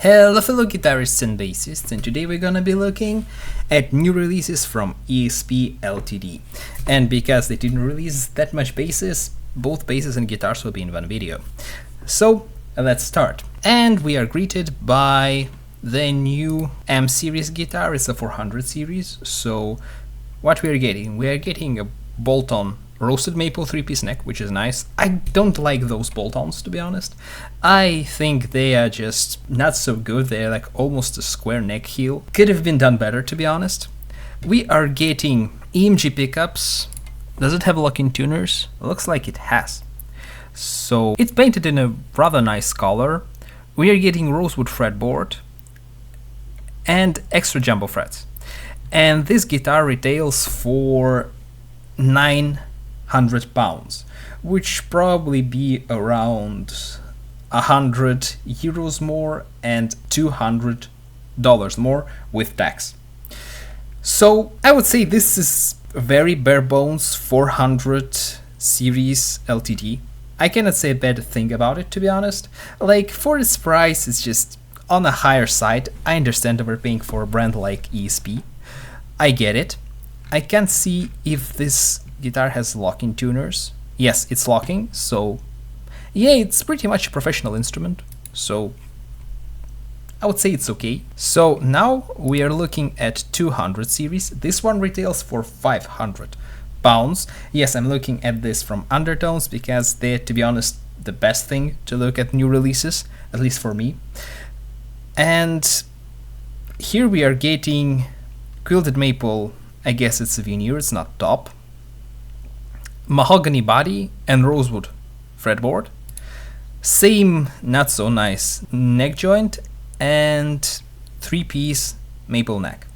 Hello fellow guitarists and bassists, and today we're gonna be looking at new releases from ESP LTD. And because they didn't release that much basses, both basses and guitars will be in one video. So let's start. And we are greeted by the new M series guitar. It's a 400 series. So what we are getting a bolt-on roasted maple 3-piece neck, which is nice. I don't like those bolt-ons, to be honest. I think they are just not so good. They're like almost a square neck heel. Could have been done better, to be honest. We are getting EMG pickups. Does it have lock-in tuners? Looks like it has. So it's painted in a rather nice color. We are getting rosewood fretboard and extra jumbo frets. And this guitar retails for £900, which probably be around €100 more and $200 more with tax. So I would say this is very bare bones 400 series LTD. I cannot say a bad thing about it, to be honest. Like, for its price, it's just on the higher side. I understand that we're paying for a brand like ESP. I get it. I can't see if this guitar has locking tuners. Yes, it's locking, so yeah, it's pretty much a professional instrument, so I would say it's okay. So now we are looking at 200 series. This one retails for £500. Yes, I'm looking at this from undertones because they're, to be honest, the best thing to look at new releases, at least for me. And here we are getting quilted maple. I guess it's a veneer, it's not top. Mahogany body and rosewood fretboard. Same not so nice neck joint and 3-piece maple neck.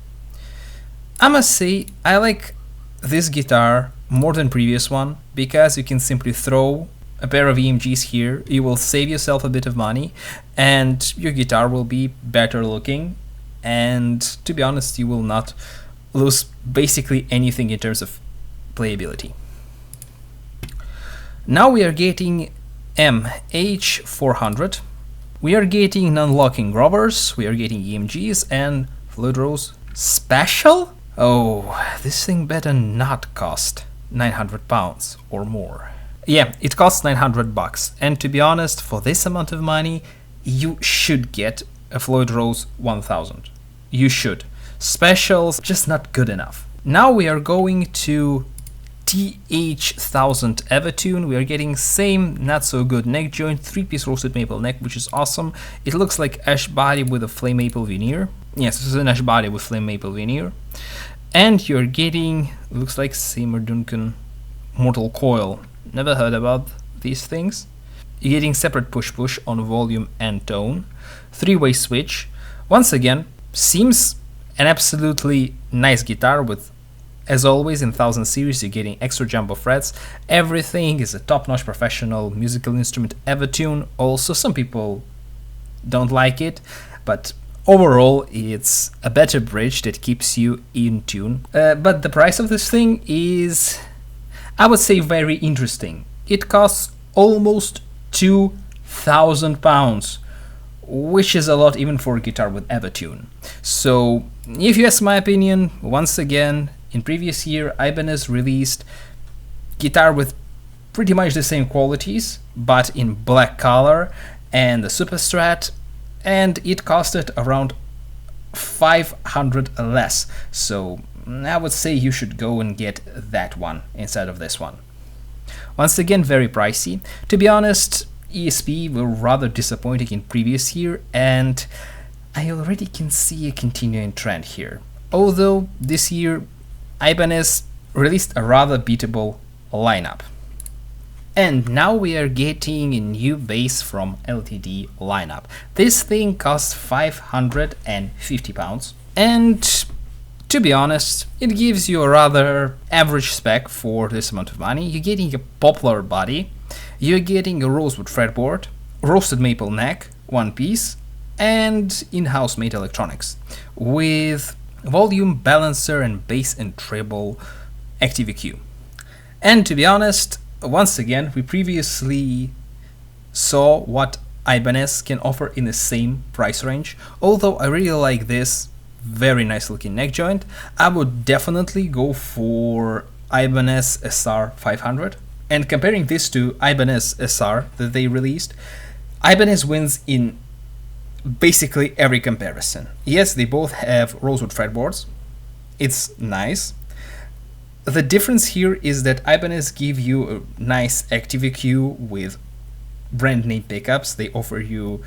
I must say I like this guitar more than previous one because you can simply throw a pair of EMGs here. You will save yourself a bit of money and your guitar will be better looking, and to be honest, you will not lose basically anything in terms of playability. Now we are getting MH400. We are getting non-locking rubbers, we are getting EMGs and fluid rose special. Oh, this thing better not cost £900 or more. Yeah, it costs $900, and to be honest, for this amount of money, you should get a Floyd Rose 1000. You should. Specials, just not good enough. Now we are going to TH1000 Evertune. We are getting same not so good neck joint, 3-piece roasted maple neck, which is awesome. It looks like ash body with a flame maple veneer. Yes, this is an ash body with flame maple veneer. And you're getting, looks like Seymour Duncan Mortal Coil. Never heard about these things. You're getting separate push-push on volume and tone. 3-way switch. Once again, seems an absolutely nice guitar with, as always in 1000 series, you're getting extra jumbo frets. Everything is a top-notch professional musical instrument Evertune. Also, some people don't like it, but overall it's a better bridge that keeps you in tune. But the price of this thing is, I would say, very interesting. It costs almost £2,000, which is a lot even for a guitar with Evertune. So if you ask my opinion, once again, in previous year Ibanez released guitar with pretty much the same qualities but in black color and the Super Strat, and it costed around $500 less. So I would say you should go and get that one instead of this one. Once again, very pricey. To be honest, ESP were rather disappointing in previous year, and I already can see a continuing trend here. Although this year Ibanez released a rather beatable lineup. And now we are getting a new bass from LTD lineup. This thing costs £550, and to be honest, it gives you a rather average spec for this amount of money. You're getting a poplar body, you're getting a rosewood fretboard, roasted maple neck, 1-piece, and in-house made electronics with volume, balancer, and bass and treble active EQ. And to be honest, once again, we previously saw what Ibanez can offer in the same price range. Although I really like this very nice looking neck joint, I would definitely go for Ibanez SR 500. And comparing this to Ibanez SR that they released, Ibanez wins in basically every comparison. Yes, they both have rosewood fretboards. It's nice. The difference here is that Ibanez give you a nice active EQ with brand name pickups. They offer you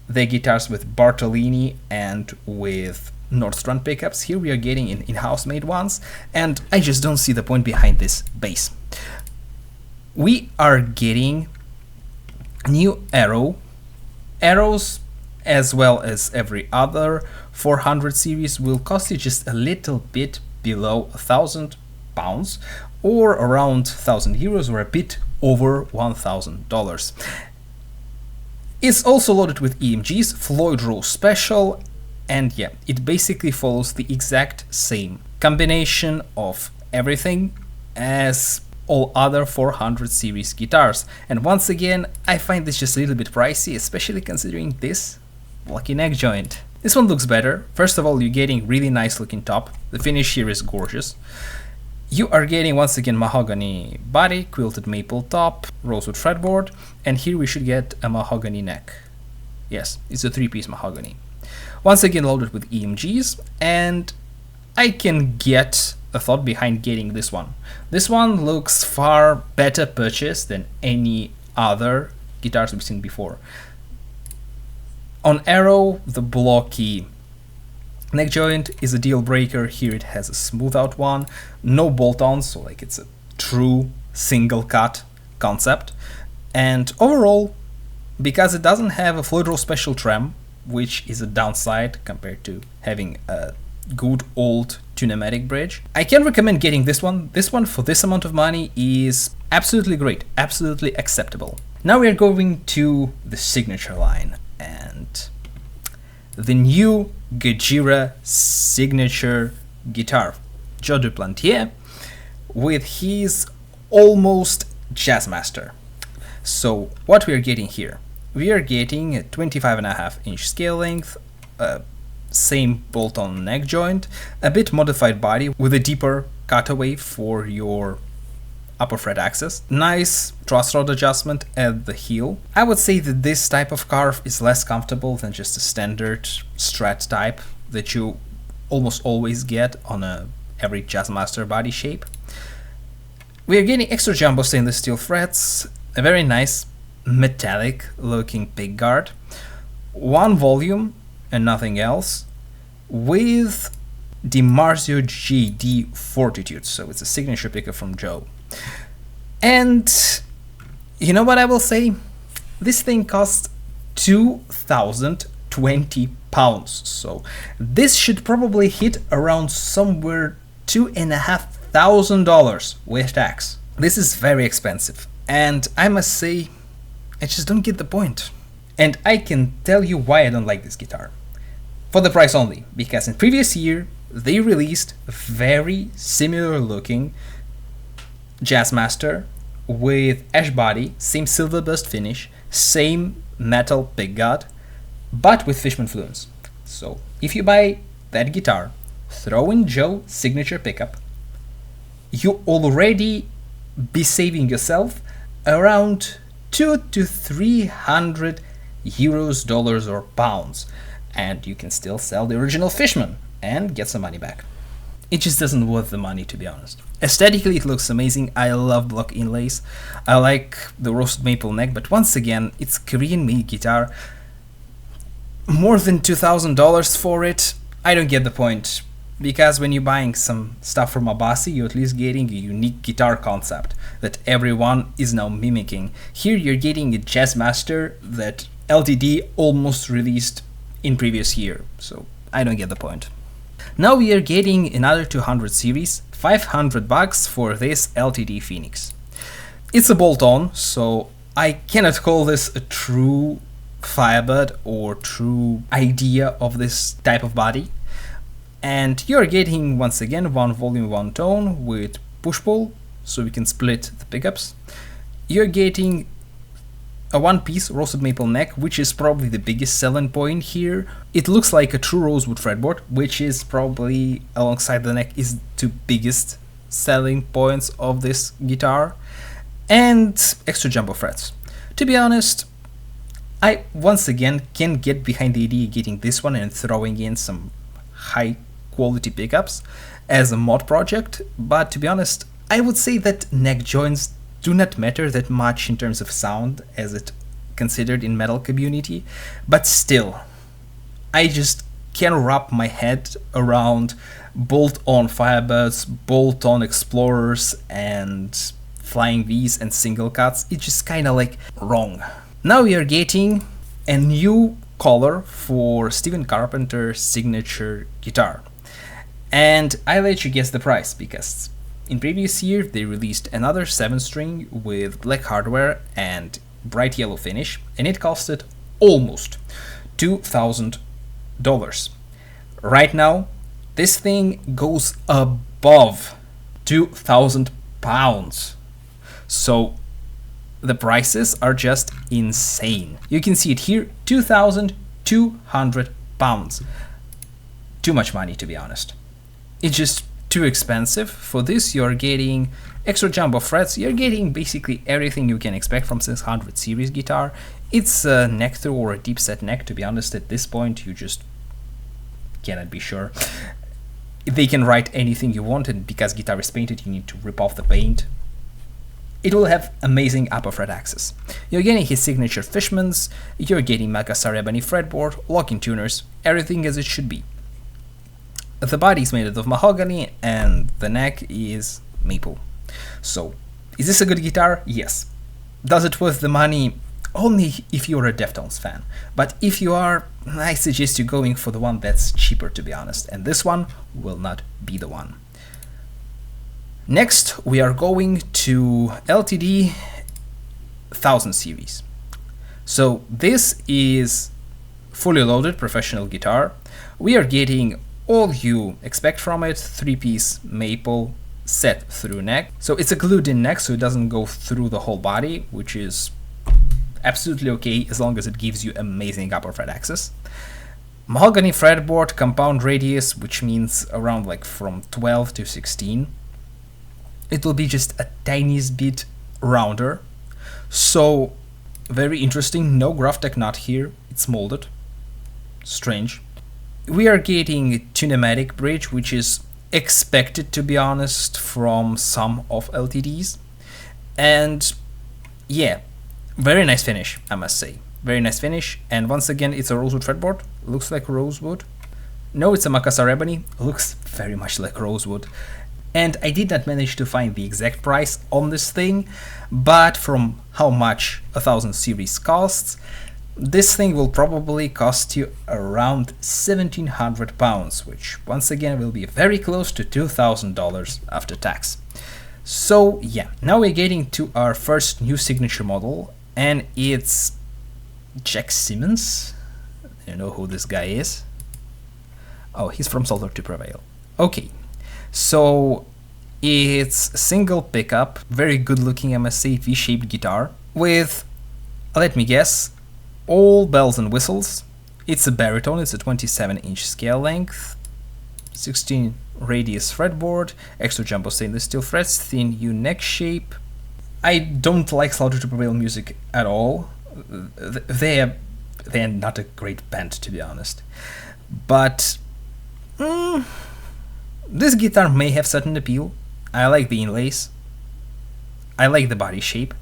their guitars with Bartolini and with Nordstrand pickups. Here we are getting in-house made ones, and I just don't see the point behind this bass. We are getting new arrows, as well as every other 400 series will cost you just a little bit below £1,000 or around €1,000 or a bit over $1,000. It's also loaded with EMGs, Floyd Rose Special, and yeah, it basically follows the exact same combination of everything as all other 400 series guitars. And once again, I find this just a little bit pricey, especially considering this blocky neck joint. This one looks better. First of all, you're getting really nice looking top. The finish here is gorgeous. You are getting once again mahogany body, quilted maple top, rosewood fretboard, and here we should get a mahogany neck. Yes, it's a 3-piece mahogany. Once again loaded with EMGs, and I can get a thought behind getting this one. This one looks far better purchased than any other guitars we've seen before. On Arrow, the blocky neck joint is a deal breaker. Here it has a smooth out one, no bolt-ons, so like it's a true single cut concept. And overall, because it doesn't have a Floyd Rose Special trem, which is a downside compared to having a good old tunematic bridge, I can recommend getting this one. This one for this amount of money is absolutely great, absolutely acceptable. Now we are going to the Signature line and the new Gajira Signature guitar, Joe Duplantier, with his almost Jazzmaster. So what we are getting here, we are getting a 25.5-inch scale length, same bolt-on neck joint, a bit modified body with a deeper cutaway for your upper fret access, nice truss rod adjustment at the heel. I would say that this type of carve is less comfortable than just a standard Strat type that you almost always get on every Jazzmaster body shape. We are getting extra jumbo stainless steel frets, a very nice metallic looking pickguard, one volume and nothing else, with DiMarzio JD Fortitude, so it's a signature pickup from Joe. And you know what I will say? This thing costs £2,020, so this should probably hit around somewhere $2,500 with tax. This is very expensive, and I must say, I just don't get the point. And I can tell you why I don't like this guitar. For the price only, because in previous year they released a very similar looking Jazzmaster with ash body, same silver burst finish, same metal pickguard, but with Fishman fluence. So if you buy that guitar, throw in Joe Signature pickup, you already be saving yourself around 200 to 300 euros, dollars, or pounds, and you can still sell the original Fishman and get some money back. It just doesn't worth the money, to be honest. Aesthetically, it looks amazing. I love block inlays. I like the roasted maple neck, but once again, it's Korean-made guitar. More than $2,000 for it, I don't get the point. Because when you're buying some stuff from a Bassi, you're at least getting a unique guitar concept that everyone is now mimicking. Here you're getting a Jazzmaster that LTD almost released in previous year, so I don't get the point. Now we are getting another 200 series, $500 for this LTD Phoenix. It's a bolt-on, so I cannot call this a true Firebird or true idea of this type of body. And you're getting once again one volume, one tone with push-pull, so we can split the pickups. You're getting a one-piece rosewood maple neck, which is probably the biggest selling point here. It looks like a true rosewood fretboard, which is probably, alongside the neck, is the biggest selling points of this guitar. And extra jumbo frets. To be honest, I once again can get behind the idea of getting this one and throwing in some high quality pickups as a mod project, but to be honest, I would say that neck joints do not matter that much in terms of sound as it considered in metal community, but still, I just can't wrap my head around bolt-on Firebirds, bolt-on Explorers, and Flying V's and single cuts. It's just kind of like wrong. Now we are getting a new color for Stephen Carpenter's signature guitar, and I'll let you guess the price, because in previous year they released another 7-string with black hardware and bright yellow finish, and it costed almost $2,000. Right now this thing goes above 2,000 pounds, so the prices are just insane. You can see it here, 2,200 pounds. Too much money, to be honest. It's just too expensive. For this you're getting extra jumbo frets, you're getting basically everything you can expect from 600 series guitar. It's a neck through or a deep set neck, to be honest. At this point you just cannot be sure. They can write anything you want, and because guitar is painted you need to rip off the paint. It will have amazing upper fret access. You're getting his signature Fishmans, you're getting Macassar ebony fretboard, locking tuners, everything as it should be. The body is made out of mahogany and the neck is maple. So, is this a good guitar? Yes. Does it worth the money? Only if you're a Deftones fan. But if you are, I suggest you going for the one that's cheaper, to be honest, and this one will not be the one. Next, we are going to LTD 1000 series. So this is fully loaded professional guitar. We are getting all you expect from it, 3-piece maple set through neck. So it's a glued in neck, so it doesn't go through the whole body, which is absolutely okay as long as it gives you amazing upper fret access. Mahogany fretboard, compound radius, which means around like from 12 to 16. It will be just a tiniest bit rounder. So very interesting, no Graphtec nut here, it's molded. Strange. We are getting a tunematic bridge, which is expected, to be honest, from some of LTDs. And yeah, very nice finish, I must say. Very nice finish, and once again it's a rosewood fretboard, looks like rosewood. No, it's a Macassar ebony, looks very much like rosewood. And I did not manage to find the exact price on this thing, but from how much a 1000 series costs, this thing will probably cost you around 1,700 pounds, which once again will be very close to $2,000 after tax. So yeah, now we're getting to our first new signature model, and it's Jack Simmons. You know who this guy is? Oh, he's from Soldier to Prevail. Okay, so it's a single pickup, very good looking, I must say, V-shaped guitar with, let me guess, all bells and whistles. It's a baritone, it's a 27-inch scale length, 16 radius fretboard, extra jumbo stainless steel frets, thin U neck shape. I don't like Slaughter to Prevail music at all. They're not a great band, to be honest. But this guitar may have certain appeal. I like the inlays, I like the body shape,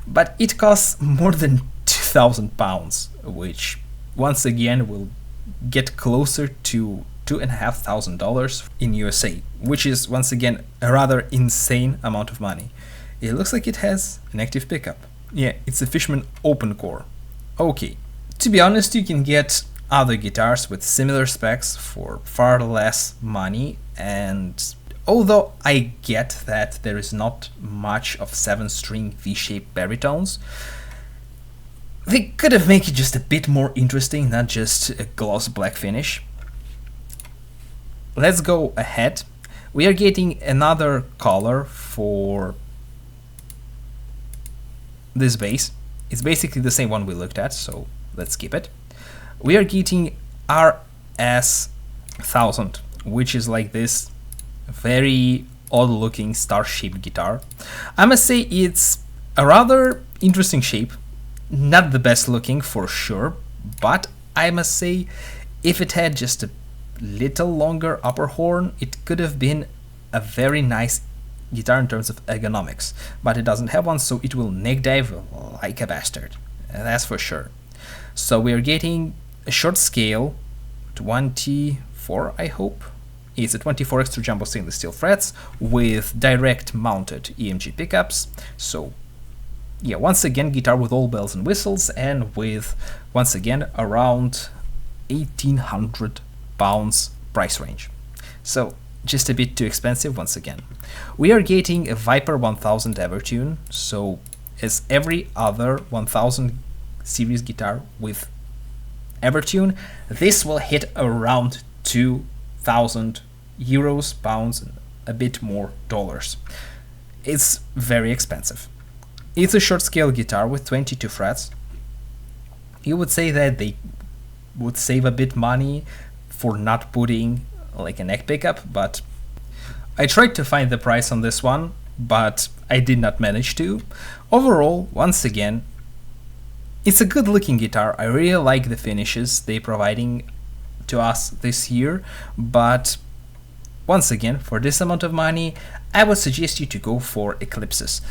but it costs more than 2,000 pounds, which once again will get closer to $2,500 in USA, which is once again a rather insane amount of money. It looks like it has an active pickup. Yeah, it's a Fishman open core. Okay, to be honest, you can get other guitars with similar specs for far less money, and although I get that there is not much of 7-string V-shaped baritones, they could have made it just a bit more interesting, not just a gloss black finish. Let's go ahead. We are getting another color for this bass. It's basically the same one we looked at, so let's skip it. We are getting RS 1000, which is like this very odd looking star-shaped guitar. I must say it's a rather interesting shape, not the best looking for sure, but I must say if it had just a little longer upper horn, it could have been a very nice guitar in terms of ergonomics, but it doesn't have one, so it will neck dive like a bastard, that's for sure. So we are getting a short scale, 24 I hope. It's a 24 extra jumbo stainless steel frets with direct mounted EMG pickups. So yeah, once again, guitar with all bells and whistles, and with, once again, around 1800 pounds price range. So just a bit too expensive once again. We are getting a Viper 1000 Evertune, so as every other 1000 series guitar with Evertune, this will hit around 2,000 euros, pounds, and a bit more dollars. It's very expensive. It's a short scale guitar with 22 frets. You would say that they would save a bit money for not putting like a neck pickup, but I tried to find the price on this one, but I did not manage to. Overall, once again, it's a good looking guitar. I really like the finishes they're providing to us this year, but once again, for this amount of money, I would suggest you to go for Eclipses.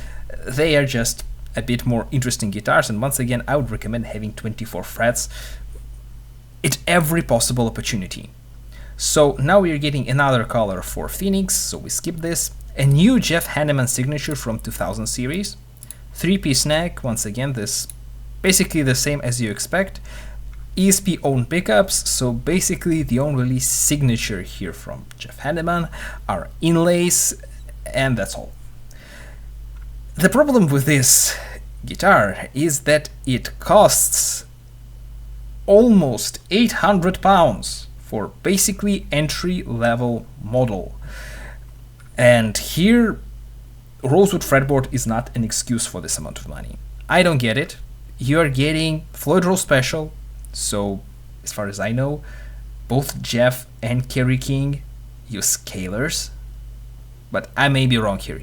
They are just a bit more interesting guitars, and once again, I would recommend having 24 frets at every possible opportunity. So now we are getting another color for Phoenix, so we skip this. A new Jeff Hanneman Signature from 2000 series. 3-piece neck, once again, this basically the same as you expect. ESP owned pickups, so basically the own release signature here from Jeff Hanneman are inlays, and that's all. The problem with this guitar is that it costs almost 800 pounds for basically entry-level model. And here, rosewood fretboard is not an excuse for this amount of money. I don't get it. You are getting Floyd Rose Special, so as far as I know, both Jeff and Kerry King use scalers, but I may be wrong here.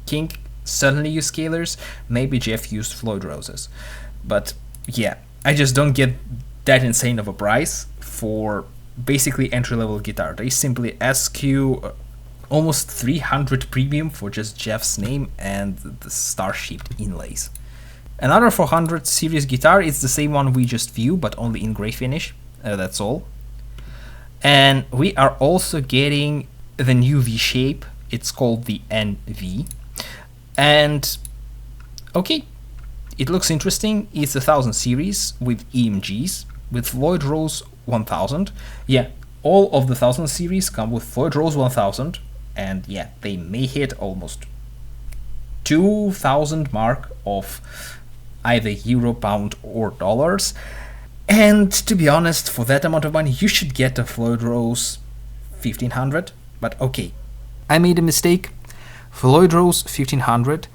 King certainly used scalers, maybe Jeff used Floyd Roses, but yeah, I just don't get that insane of a price for basically entry-level guitar. They simply ask you almost 300 premium for just Jeff's name and the star-shaped inlays. Another 400 series guitar is the same one we just viewed, but only in gray finish, that's all. And we are also getting the new V-shape, it's called the NV. And okay, it looks interesting. It's a 1000 series with EMGs, with Floyd Rose 1000. Yeah, all of the 1000 series come with Floyd Rose 1000, and yeah, they may hit almost 2000 mark of either euro, pound, or dollars. And to be honest, for that amount of money, you should get a Floyd Rose 1500. But okay, I made a mistake. Floyd Rose 1500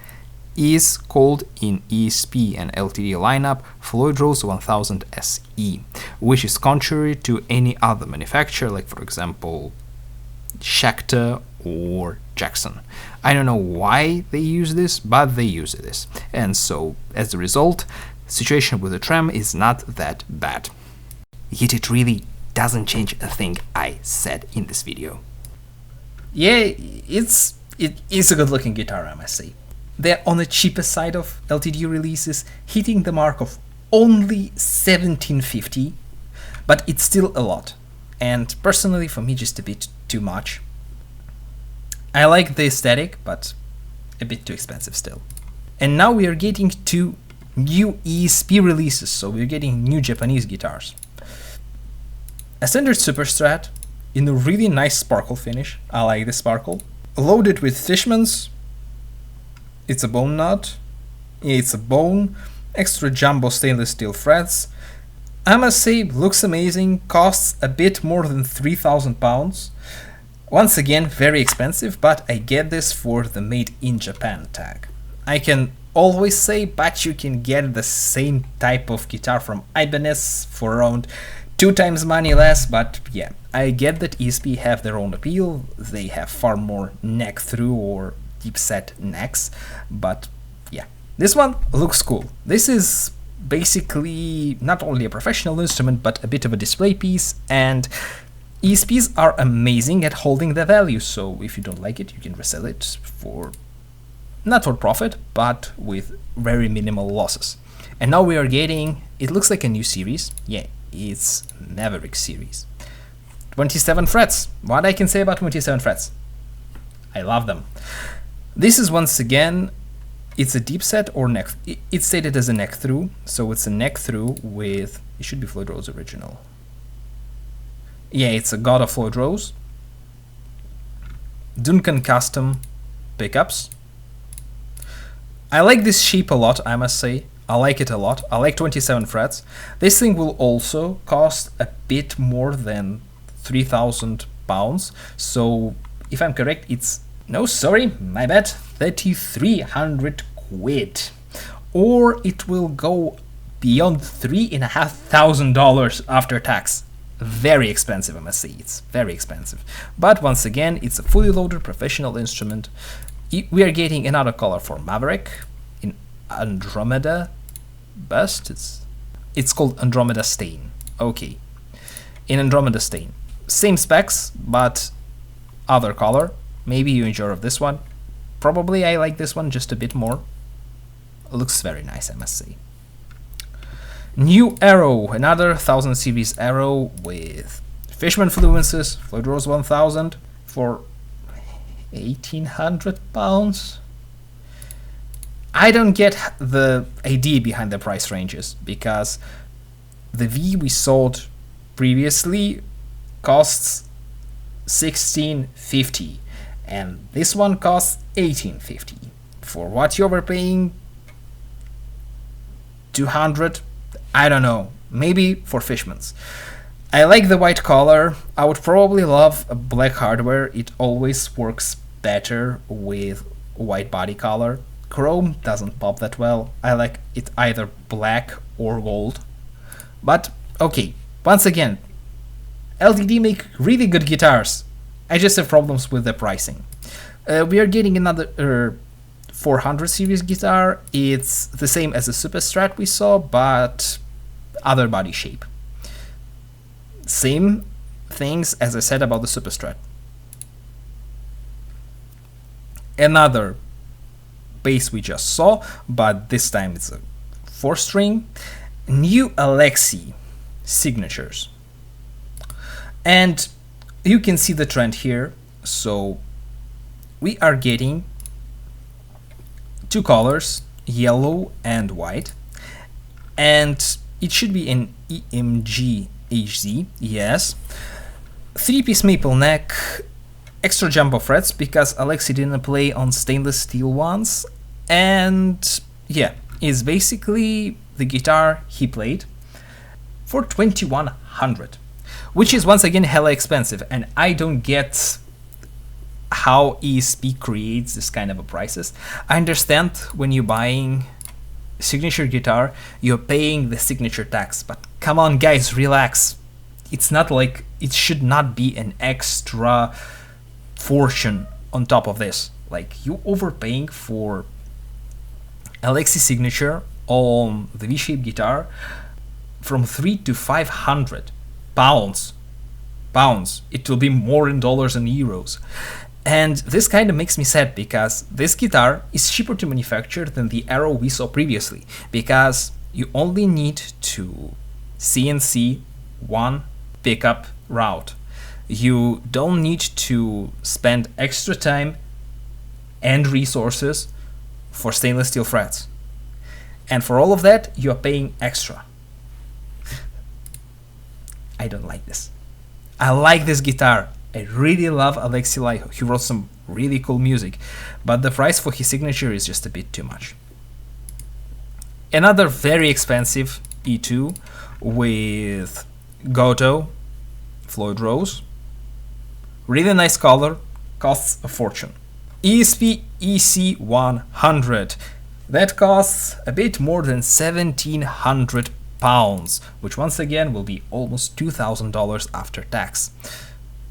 is called in ESP and LTD lineup Floyd Rose 1000 SE, which is contrary to any other manufacturer, like for example Schecter or Jackson. I don't know why they use this, but they use this, and so as a result, the situation with the trem is not that bad. Yet it really doesn't change a thing I said in this video. Yeah, it is a good looking guitar, I must say. They're on the cheaper side of LTD releases, hitting the mark of only 1750, but it's still a lot, and personally for me just a bit too much. I like the aesthetic, but a bit too expensive still. And now we are getting to new ESP releases, so we're getting new Japanese guitars. A standard Super Strat in a really nice sparkle finish, I like the sparkle. Loaded with Fishmans, it's a bone nut, it's a bone, extra jumbo stainless steel frets. I must say, looks amazing, costs a bit more than 3,000 pounds. Once again, very expensive, but I get this for the made in Japan tag. I can always say, but you can get the same type of guitar from Ibanez for around 2 times money less. But yeah, I get that ESP have their own appeal. They have far more neck through or deep set necks, but yeah, this one looks cool. This is basically not only a professional instrument but a bit of a display piece, and ESPs are amazing at holding their value, so if you don't like it, you can resell it for not for profit, but with very minimal losses. And now we are getting, it looks like a new series. Yeah, it's Maverick series. 27 frets. What I can say about 27 frets? I love them. This is once again, it's a deep set or neck. It's stated as a neck through, so it's a neck through with, it should be Floyd Rose original. Yeah, it's a God of Floyd Rose. Duncan custom pickups. I like this shape a lot, I must say. I like it a lot. I like 27 frets. This thing will also cost a bit more than 3,000 pounds. So if I'm correct, it's, no, sorry, my bad, 3,300 quid. Or it will go beyond $3,500 after tax. Very expensive, I must say. It's very expensive. But once again, it's a fully loaded professional instrument. We are getting another color for Maverick in Andromeda Bust. It's called Andromeda Stain. Okay. In Andromeda Stain. Same specs, but other color. Maybe you enjoy of this one. Probably I like this one just a bit more. Looks very nice, I must say. New Arrow, another 1000 series Arrow with Fishman fluences, Floyd Rose 1000 for 1,800 pounds. I don't get the idea behind the price ranges, because the V we sold previously costs 1,650 and this one costs 1,850. For what you were paying, 200, I don't know, maybe for Fishman's. I like the white color. I would probably love a black hardware. It always works better with white body color. Chrome doesn't pop that well. I like it either black or gold. But okay, once again, LTD make really good guitars. I just have problems with the pricing. We are getting another 400 series guitar. It's the same as the Super Strat we saw, but other body shape. Same things as I said about the Super Strat. Another bass we just saw, but this time it's a 4-string. New Alexi signatures. And you can see the trend here. So we are getting two colors, yellow and white. And it should be an EMG HZ, yes. 3-piece maple neck, extra jumbo frets because Alexi didn't play on stainless steel ones, and yeah, is basically the guitar he played for 2,100, which is once again hella expensive, and I don't get how ESP creates this kind of a prices. I understand when you're buying signature guitar, you're paying the signature tax, but come on guys, relax. It's not like, it should not be an extra fortune on top of this. Like, you overpaying for Alexi signature on the V-shaped guitar from 300 to 500 pounds. It will be more in dollars and euros. And this kind of makes me sad, because this guitar is cheaper to manufacture than the Arrow we saw previously, because you only need to CNC one pickup route. You don't need to spend extra time and resources for stainless steel frets. And for all of that, you're paying extra. I don't like this. I like this guitar. I really love Alexi Laiho. He wrote some really cool music, but the price for his signature is just a bit too much. Another very expensive E2 with Goto, Floyd Rose. Really nice color, costs a fortune. ESP EC100. That costs a bit more than 1,700 pounds, which once again will be almost $2,000 after tax.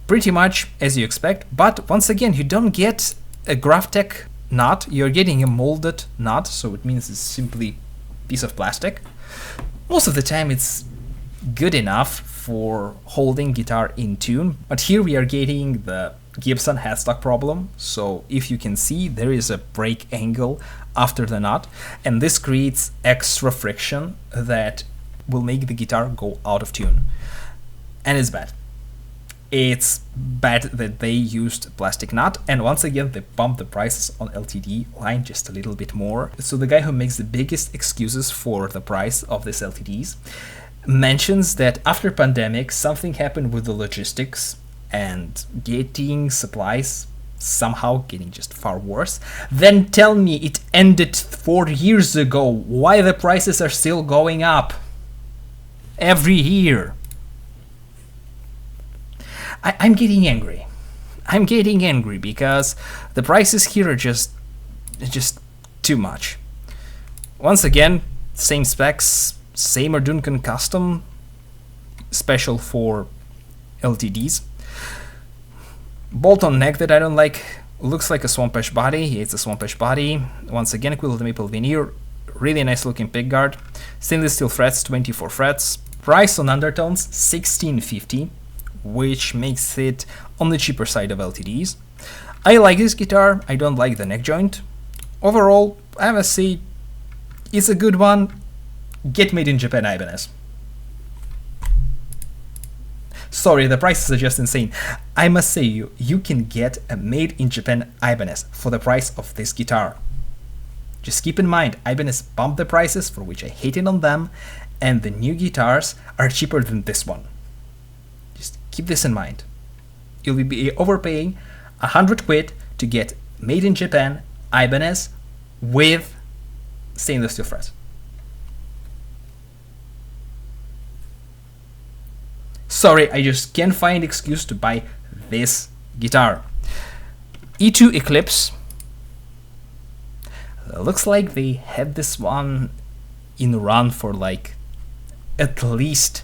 Pretty much as you expect, but once again, you don't get a Graphtec nut, you're getting a molded nut, so it means it's simply a piece of plastic. Most of the time it's good enough for holding guitar in tune, but here we are getting the Gibson headstock problem. So if you can see, there is a break angle after the nut, and this creates extra friction that will make the guitar go out of tune, and it's bad. It's bad that they used plastic nut, and once again they bumped the prices on LTD line just a little bit more. So the guy who makes the biggest excuses for the price of these LTDs mentions that after pandemic something happened with the logistics and getting supplies somehow getting just far worse. Then tell me it ended 4 years ago. Why the prices are still going up every year? I'm getting angry. I'm getting angry because the prices here are just too much. Once again, same specs, same Duncan custom, special for LTDs. Bolt-on neck that I don't like, looks like a Swampish body. It's a Swampish body. Once again, quilted maple veneer, really nice looking pickguard. Stainless steel frets, 24 frets. Price on undertones, $16.50. Which makes it on the cheaper side of LTDs. I like this guitar, I don't like the neck joint. Overall, I must say, it's a good one. Get made in Japan Ibanez. Sorry, the prices are just insane. I must say, you can get a made in Japan Ibanez for the price of this guitar. Just keep in mind, Ibanez bumped the prices, for which I hated on them, and the new guitars are cheaper than this one. Keep this in mind. You'll be overpaying 100 quid to get made in Japan Ibanez with stainless steel frets. Sorry, I just can't find excuse to buy this guitar. E2 Eclipse. Looks like they had this one in run for like at least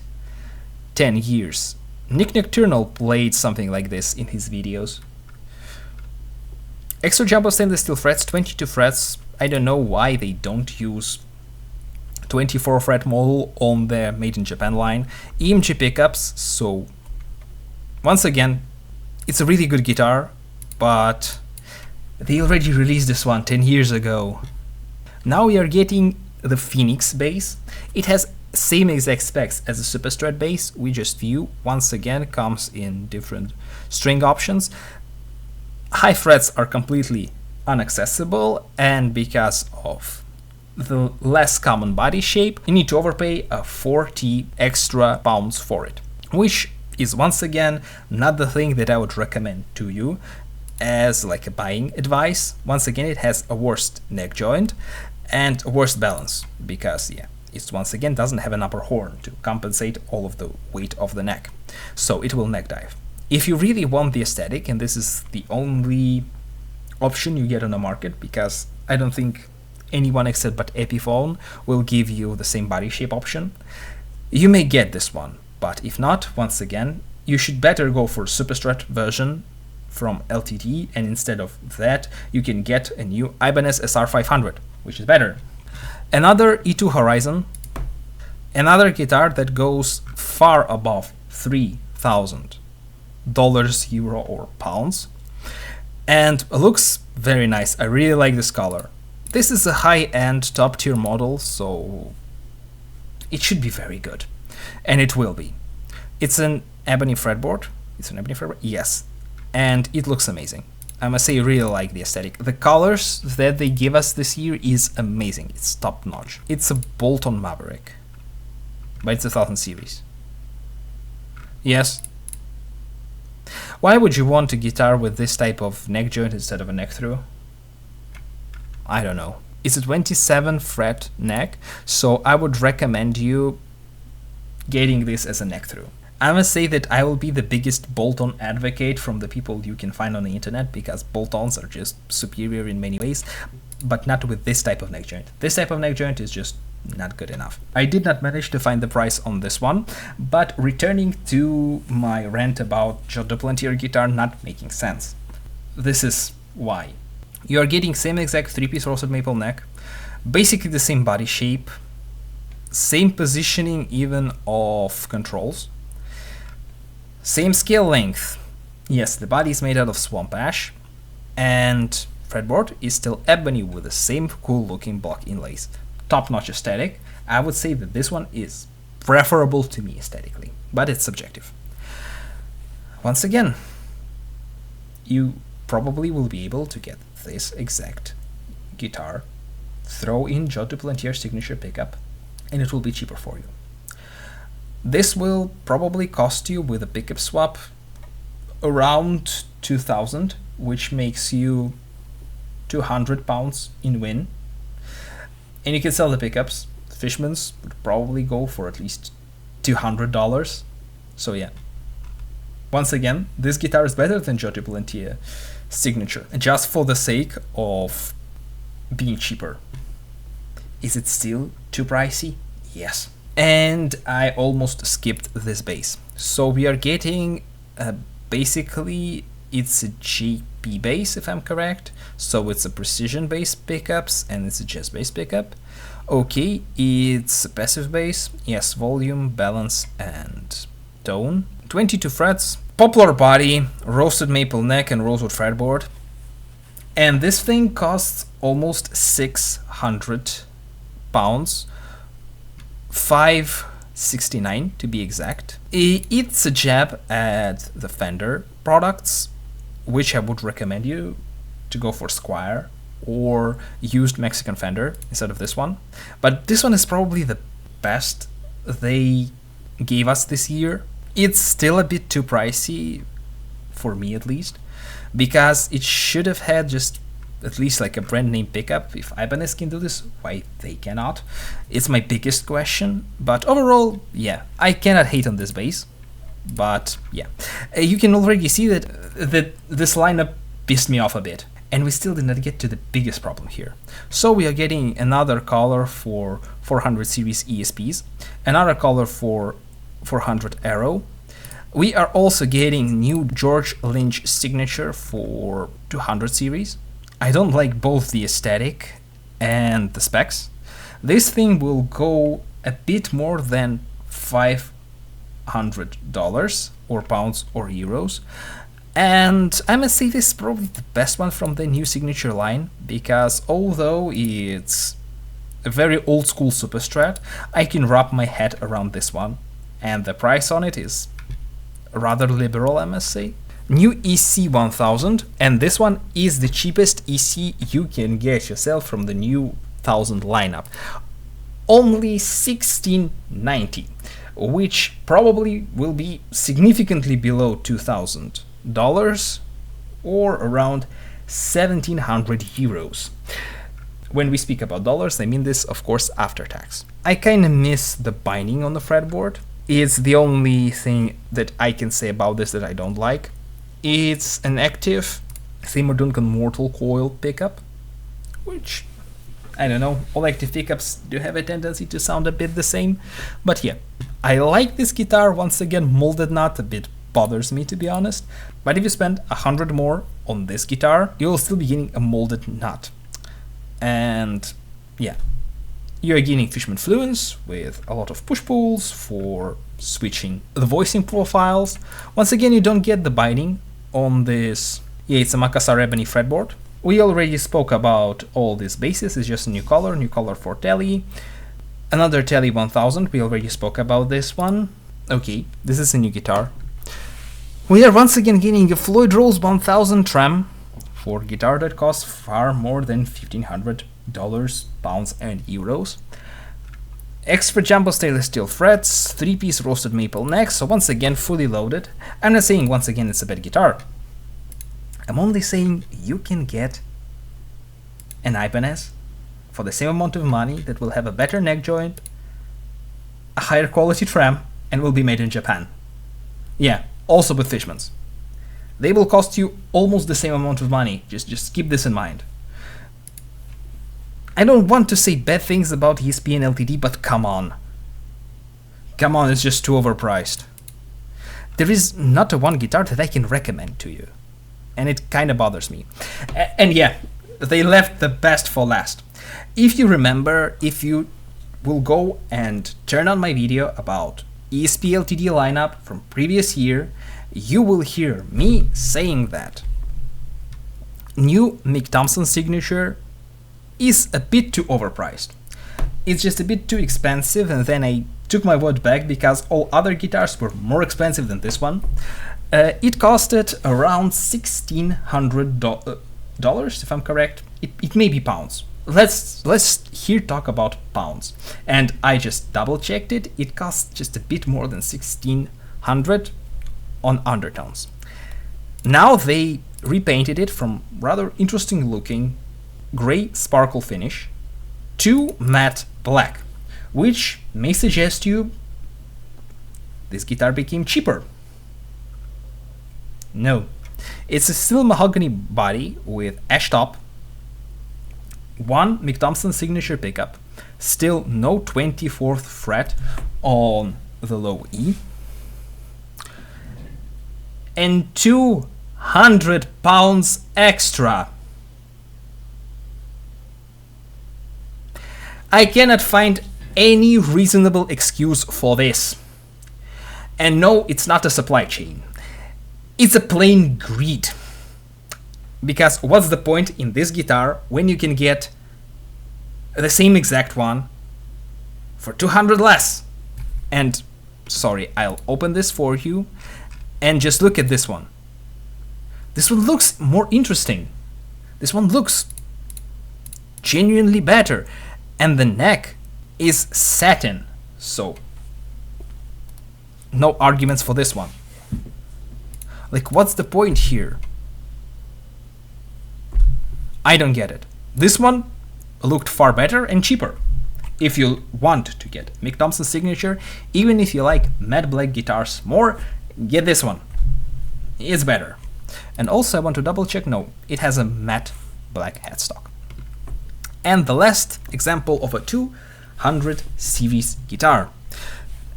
10 years. Nick Nocturnal played something like this in his videos. Extra jumbo stainless steel frets, 22 frets. I don't know why they don't use 24 fret model on the Made in Japan line. EMG pickups, so once again, it's a really good guitar, but they already released this one 10 years ago. Now we are getting the Phoenix bass. It has same exact specs as the Super Strat bass, we just view once again comes in different string options. High frets are completely inaccessible, and because of the less common body shape, you need to overpay a 40 extra pounds for it, which is once again not the thing that I would recommend to you as like a buying advice. Once again, it has a worse neck joint and a worse balance because it once again doesn't have an upper horn to compensate all of the weight of the neck, so it will neck dive. If you really want the aesthetic, and this is the only option you get on the market, because I don't think anyone except but Epiphone will give you the same body shape option, you may get this one. But if not, once again, you should better go for Super Strat version from LTD, and instead of that, you can get a new Ibanez SR500, which is better. Another E2 Horizon, another guitar that goes far above $3,000, euro or pounds, and looks very nice. I really like this color. This is a high-end top tier model, so it should be very good, and it will be. It's an ebony fretboard. Yes, and it looks amazing. I must say, I really like the aesthetic. The colors that they give us this year is amazing. It's top notch. It's a bolt-on Maverick, but it's a 1000 series. Yes. Why would you want a guitar with this type of neck joint instead of a neck through? I don't know. It's a 27 fret neck, so I would recommend you getting this as a neck through. I must say that I will be the biggest bolt-on advocate from the people you can find on the internet, because bolt-ons are just superior in many ways. but not with this type of neck joint. This type of neck joint is just not good enough. I did not manage to find the price on this one, but returning to my rant about Joe Duplantier guitar not making sense. This is why. You are getting same exact 3-piece roasted maple neck, basically the same body shape, same positioning even of controls, same scale length. Yes, the body is made out of swamp ash, and fretboard is still ebony with the same cool looking block inlays. Top-notch aesthetic. I would say that this one is preferable to me aesthetically, but it's subjective. Once again, you probably will be able to get this exact guitar, throw in Joe Duplantier Signature pickup, and it will be cheaper for you. This will probably cost you with a pickup swap around 2,000, which makes you 200 pounds in win. And you can sell the pickups. Fishman's would probably go for at least $200. So yeah. Once again, this guitar is better than Joe Duplantier Signature, just for the sake of being cheaper. Is it still too pricey? Yes. And I almost skipped this bass. So we are getting basically it's a GP bass, if I'm correct. So it's a precision bass pickups and it's a jazz bass pickup. Okay, it's a passive bass. Yes, volume, balance, and tone. 22 frets, poplar body, roasted maple neck, and rosewood fretboard. And this thing costs almost 600 pounds. 569 to be exact. It's a jab at the Fender products, which I would recommend you to go for Squire or used Mexican Fender instead of this one. But this one is probably the best they gave us this year. It's still a bit too pricey, for me at least, because it should have had just at least like a brand name pickup. If Ibanez can do this, why they cannot? It's my biggest question. But overall, yeah, I cannot hate on this bass. But yeah, you can already see that this lineup pissed me off a bit. And we still did not get to the biggest problem here. So we are getting another color for 400 series ESPs, another color for 400 Aero. We are also getting new George Lynch Signature for 200 series. I don't like both the aesthetic and the specs. This thing will go a bit more than $500 or pounds or euros. And I must say this is probably the best one from the new Signature line, because although it's a very old school super strat, I can wrap my head around this one. And the price on it is rather liberal, I must say. New EC 1000, and this one is the cheapest EC you can get yourself from the new 1000 lineup. Only $1,690, which probably will be significantly below $2,000 or around 1,700 euros. When we speak about dollars, I mean this, of course, after tax. I kind of miss the binding on the fretboard. It's the only thing that I can say about this that I don't like. It's an active Seymour Duncan Mortal Coil pickup, which, I don't know, all active pickups do have a tendency to sound a bit the same. But yeah, I like this guitar. Once again, molded nut a bit bothers me, to be honest. But if you spend 100 more on this guitar, you'll still be getting a molded nut. And yeah, you're getting Fishman Fluence with a lot of push-pulls for switching the voicing profiles. Once again, you don't get the binding on this. Yeah, it's a Makassar ebony fretboard. We already spoke about all these basses. It's just a new color for Tele. Another Tele 1000, we already spoke about this one. Okay, this is a new guitar. We are once again getting a Floyd Rose 1000 Trem for a guitar that costs far more than $1,500, pounds and euros. Extra jumbo stainless steel frets, 3-piece roasted maple neck, so once again fully loaded. I'm not saying once again it's a bad guitar. I'm only saying you can get an Ibanez for the same amount of money that will have a better neck joint, a higher quality trem, and will be made in Japan. Yeah, also with Fishmans. They will cost you almost the same amount of money, just keep this in mind. I don't want to say bad things about ESP and LTD, but come on. Come on, it's just too overpriced. There is not a one guitar that I can recommend to you. And it kind of bothers me. And yeah, they left the best for last. If you remember, if you will go and turn on my video about ESP LTD lineup from previous year, you will hear me saying that new Mick Thompson Signature is a bit too overpriced. It's just a bit too expensive, and then I took my word back because all other guitars were more expensive than this one. It costed around $1,600 if I'm correct. It may be pounds. Let's here talk about pounds. And I just double checked it. It costs just a bit more than $1,600 on undertones. Now they repainted it from rather interesting looking gray sparkle finish to matte black, which may suggest you this guitar became cheaper. No, it's a still mahogany body with ash top, one Mick Thompson Signature pickup, still no 24th fret on the low E, and 200 pounds extra. I cannot find any reasonable excuse for this. And no, it's not a supply chain. It's a plain greed. Because what's the point in this guitar when you can get the same exact one for 200 less? And sorry, I'll open this for you and just look at this one. This one looks more interesting. This one looks genuinely better. And the neck is satin, so no arguments for this one. Like, what's the point here? I don't get it. This one looked far better and cheaper. If you want to get Mick Thompson Signature, even if you like matte black guitars more, get this one. It's better. And also I want to double check, no, it has a matte black headstock. And the last example of a 200 series guitar.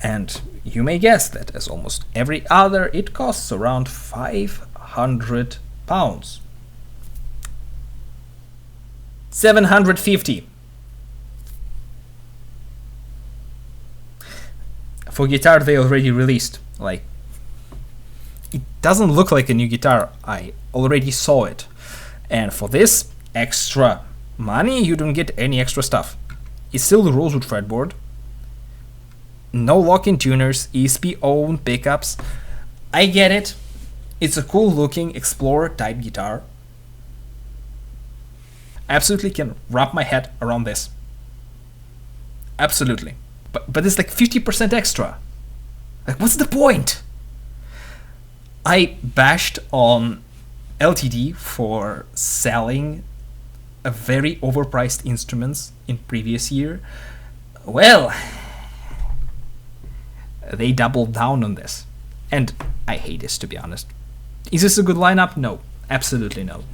And you may guess that as almost every other, it costs around 500 pounds. 750. For guitar they already released. Like, it doesn't look like a new guitar. I already saw it. And for this extra money, you don't get any extra stuff. It's still the rosewood fretboard. No lock-in tuners, ESP owned pickups. I get it. It's a cool looking Explorer type guitar. Absolutely can wrap my head around this. Absolutely. But it's like 50% extra. Like, what's the point? I bashed on LTD for selling a very overpriced instruments in previous year. Well, they doubled down on this. And I hate this, to be honest. Is this a good lineup? No, absolutely no.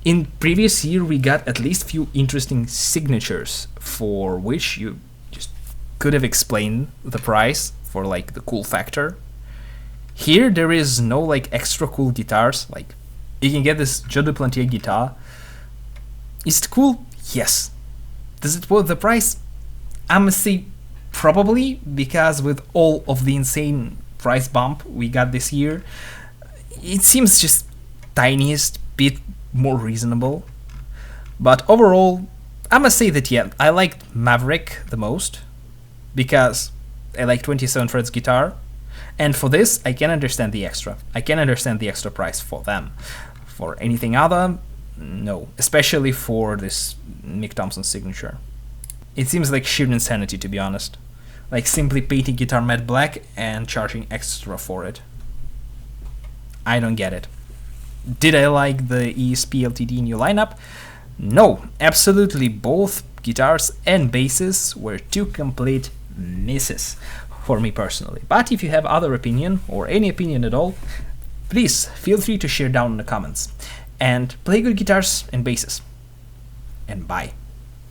In previous year, we got at least few interesting signatures for which you just could have explained the price for like the cool factor. Here, there is no like extra cool guitars. Like, you can get this Joe Duplantier guitar. Is it cool? Yes. Does it worth the price? I'm gonna say probably, because with all of the insane price bump we got this year, it seems just tiniest bit more reasonable. But overall, I must say that yeah, I liked Maverick the most because I like 27 frets guitar, and for this I can understand the extra. I can understand the extra price for them. For anything other, no, especially for this Mick Thompson Signature. It seems like sheer insanity, to be honest. Like simply painting guitar matte black and charging extra for it. I don't get it. Did I like the ESP LTD new lineup? No, absolutely both guitars and basses were two complete misses for me personally. But if you have other opinion, or any opinion at all, please feel free to share down in the comments. And play good guitars and basses. And bye.